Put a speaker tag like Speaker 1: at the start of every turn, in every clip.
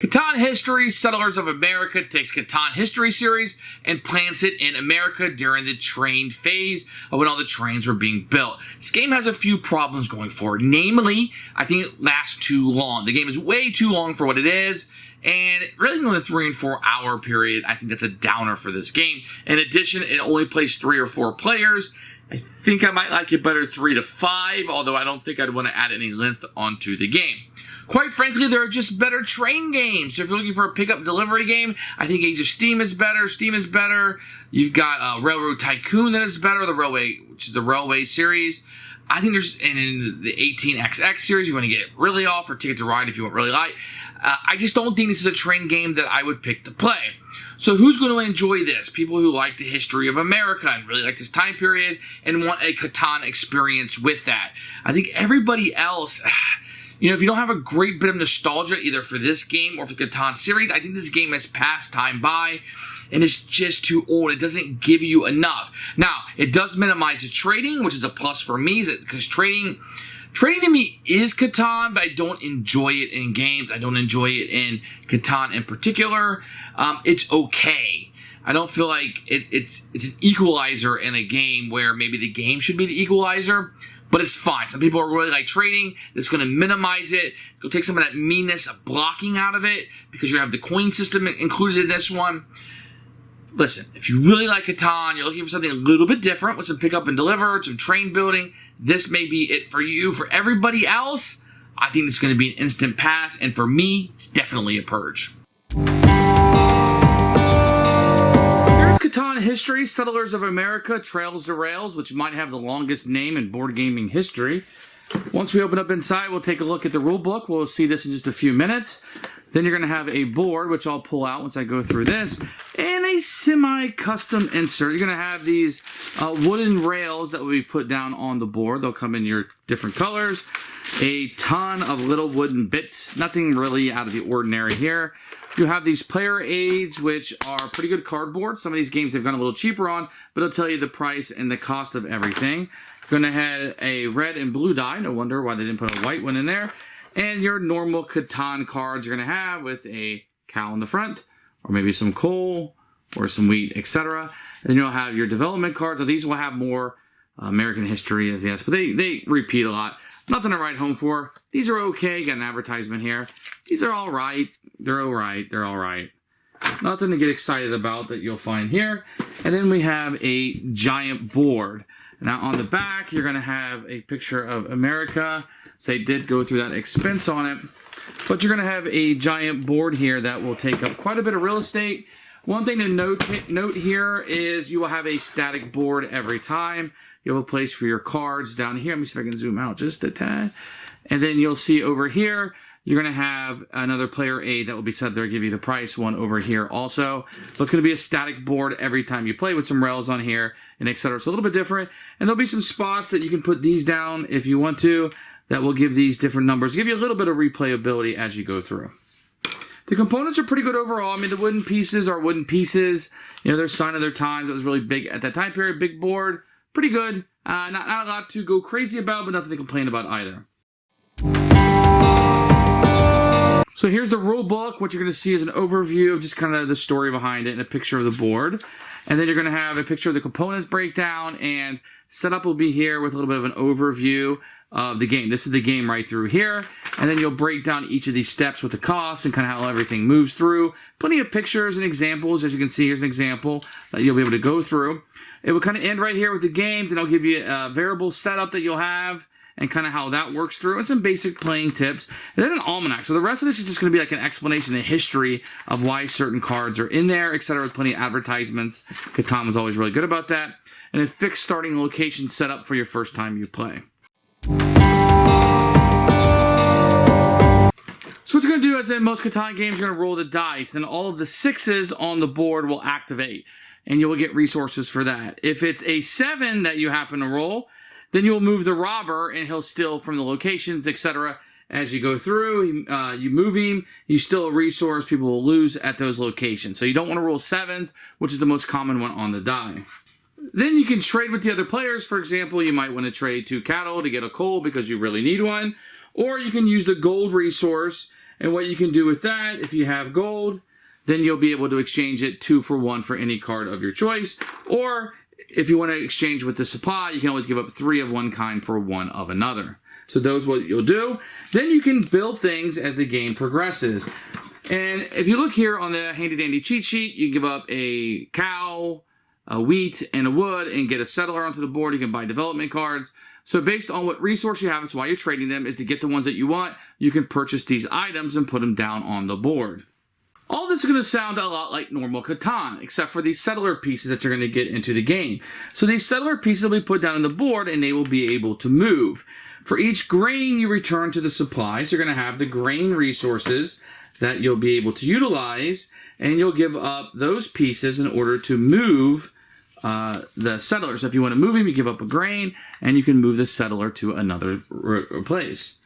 Speaker 1: Catan Histories, Settlers of America takes Catan History series and plants it in America during the train phase of when all the trains were being built. This game has a few problems going forward. Namely, I think it lasts too long. The game is way too long for what it is, and really in the 3 and 4 hour period, I think that's a downer for this game. In addition, it only plays 3 or 4 players. I think I might like it better 3 to 5, although I don't think I'd want to add any length onto the game. Quite frankly, there are just better train games. So if you're looking for a pickup delivery game, I think Age of Steam is better. Steam is better. You've got Railroad Tycoon that is better, which is the Railway series. I think there's, and in the 18XX series, you want to get it really off, or Ticket to Ride if you want really light. I just don't think this is a train game that I would pick to play. So who's going to enjoy this? People who like the history of America and really like this time period and want a Catan experience with that. I think everybody else, if you don't have a great bit of nostalgia either for this game or for the Catan series, I think this game has passed time by and it's just too old. It doesn't give you enough. Now, it does minimize the trading, which is a plus for me, because trading to me is Catan, but I don't enjoy it in games. I don't enjoy it in Catan in particular. It's okay. I don't feel like it's an equalizer in a game where maybe the game should be the equalizer, but it's fine. Some people are really like trading. It's going to minimize it. It'll take some of that meanness of blocking out of it because you have the coin system included in this one. Listen, if you really like Catan, you're looking for something a little bit different with some pick up and deliver, some train building, this may be it for you. For everybody else, I think it's going to be an instant pass, and for me, it's definitely a purge. Here's Catan History, Settlers of America, Trails to Rails, which might have the longest name in board gaming history. Once we open up inside, we'll take a look at the rulebook. We'll see this in just a few minutes. Then you're going to have a board, which I'll pull out once I go through this, and a semi-custom insert. You're going to have these wooden rails that will be put down on the board. They'll come in your different colors. A ton of little wooden bits. Nothing really out of the ordinary here. You have these player aids, which are pretty good cardboard. Some of these games they've gone a little cheaper on, but it'll tell you the price and the cost of everything. Going to have a red and blue die. No wonder why they didn't put a white one in there. And your normal Catan cards you're going to have with a cow in the front, or maybe some coal, or some wheat, etc. Then you'll have your development cards. So these will have more American history, yes, but they repeat a lot. Nothing to write home for. These are okay. Got an advertisement here. These are all right. They're all right. They're all right. Nothing to get excited about that you'll find here. And then we have a giant board. Now on the back, you're going to have a picture of America. So they did go through that expense on it. But you're going to have a giant board here that will take up quite a bit of real estate. One thing to note here is you will have a static board every time. You'll have a place for your cards down here. Let me see if I can zoom out just a tad. And then you'll see over here, you're going to have another player aid that will be set there, give you the price one over here also. So it's going to be a static board every time you play with some rails on here and etc. So a little bit different. And there'll be some spots that you can put these down if you want to. That will give these different numbers, give you a little bit of replayability as you go through. The components are pretty good overall. I mean, the wooden pieces are wooden pieces. They're a sign of their times. It was really big at that time period. Big board, pretty good. Not a lot to go crazy about, but nothing to complain about either. So here's the rule book. What you're going to see is an overview of just kind of the story behind it and a picture of the board. And then you're going to have a picture of the components breakdown, and setup will be here with a little bit of an overview of the game. This is the game right through here, and then you'll break down each of these steps with the cost and kind of how everything moves through. Plenty of pictures and examples. As you can see, here's an example that you'll be able to go through. It will kind of end right here with the game, then I'll give you a variable setup that you'll have and kind of how that works through, and some basic playing tips, and then an almanac. So the rest of this is just going to be like an explanation, the history of why certain cards are in there, etc. with plenty of advertisements. Catan was always really good about that. And a fixed starting location set up for your first time you play. So what you're going to do is in most Catan games, you're going to roll the dice, and all of the 6s on the board will activate, and you will get resources for that. If it's a 7 that you happen to roll, then you'll move the robber, and he'll steal from the locations, etc. As you go through, you move him, you steal a resource, people will lose at those locations. So you don't want to roll 7s, which is the most common one on the die. Then you can trade with the other players. For example, you might want to trade 2 cattle to get a coal because you really need one. Or you can use the gold resource And what you can do with that, if you have gold, then you'll be able to exchange it 2 for 1 for any card of your choice. Or if you want to exchange with the supply, you can always give up 3 of one kind for 1 of another. So those what you'll do. Then you can build things as the game progresses. And if you look here on the handy dandy cheat sheet, you give up a cow, a wheat, and a wood, and get a settler onto the board. You can buy development cards. So based on what resource you have, it's why you're trading them, is to get the ones that you want. You can purchase these items and put them down on the board. All this is going to sound a lot like normal Catan, except for these settler pieces that you're going to get into the game. So these settler pieces will be put down on the board, and they will be able to move. For each grain you return to the supplies, you're going to have the grain resources that you'll be able to utilize, and you'll give up those pieces in order to move the settler. So if you want to move him, you give up a grain, and you can move the settler to another place.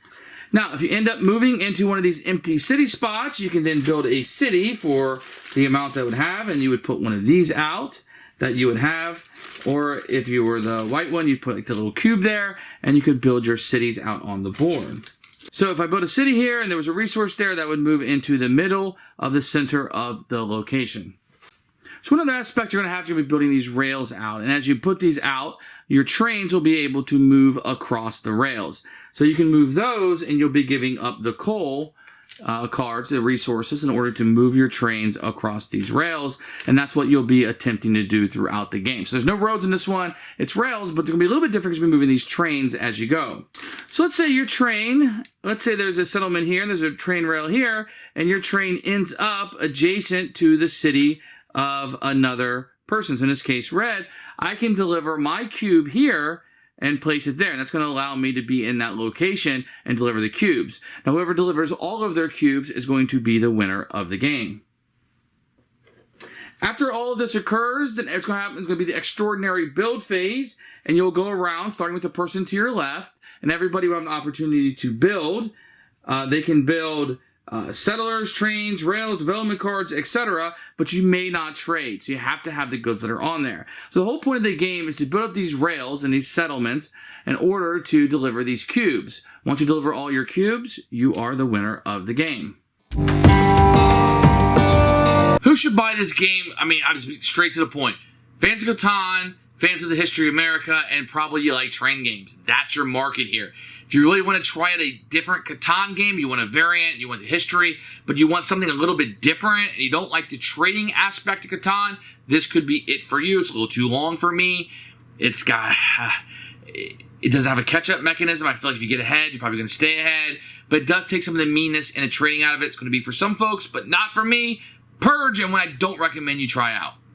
Speaker 1: Now, if you end up moving into one of these empty city spots, you can then build a city for the amount that would have, and you would put one of these out that you would have. Or if you were the white one, you'd put like the little cube there, and you could build your cities out on the board. So if I built a city here and there was a resource there, that would move into the middle of the center of the location. So one other aspect you're going to have to be building these rails out. And as you put these out, your trains will be able to move across the rails. So you can move those, and you'll be giving up the coal cards, the resources, in order to move your trains across these rails. And that's what you'll be attempting to do throughout the game. So there's no roads in this one. It's rails, but they're going to be a little bit different because you're moving these trains as you go. So let's say your train, let's say there's a settlement here, and there's a train rail here, and your train ends up adjacent to the city of another person. So in this case, red, I can deliver my cube here and place it there. And that's going to allow me to be in that location and deliver the cubes. Now, whoever delivers all of their cubes is going to be the winner of the game. After all of this occurs, then it's going to happen. It's going to be the extraordinary build phase, and you'll go around starting with the person to your left, and everybody will have an opportunity to build. They can build settlers, trains, rails, development cards, etc., but you may not trade, so you have to have the goods that are on there. So the whole point of the game is to build up these rails and these settlements in order to deliver these cubes. Once you deliver all your cubes, you are the winner of the game. Who should buy this game? I mean, I'll just be straight to the point. Fans of Catan, fans of the history of America, and probably you like train games. That's your market here. If you really want to try out a different Catan game, you want a variant, you want the history, but you want something a little bit different, and you don't like the trading aspect of Catan, this could be it for you. It's a little too long for me. It doesn't have a catch-up mechanism. I feel like if you get ahead, you're probably going to stay ahead, but it does take some of the meanness and the trading out of it. It's going to be for some folks, but not for me. Purge, and one I don't recommend you try out.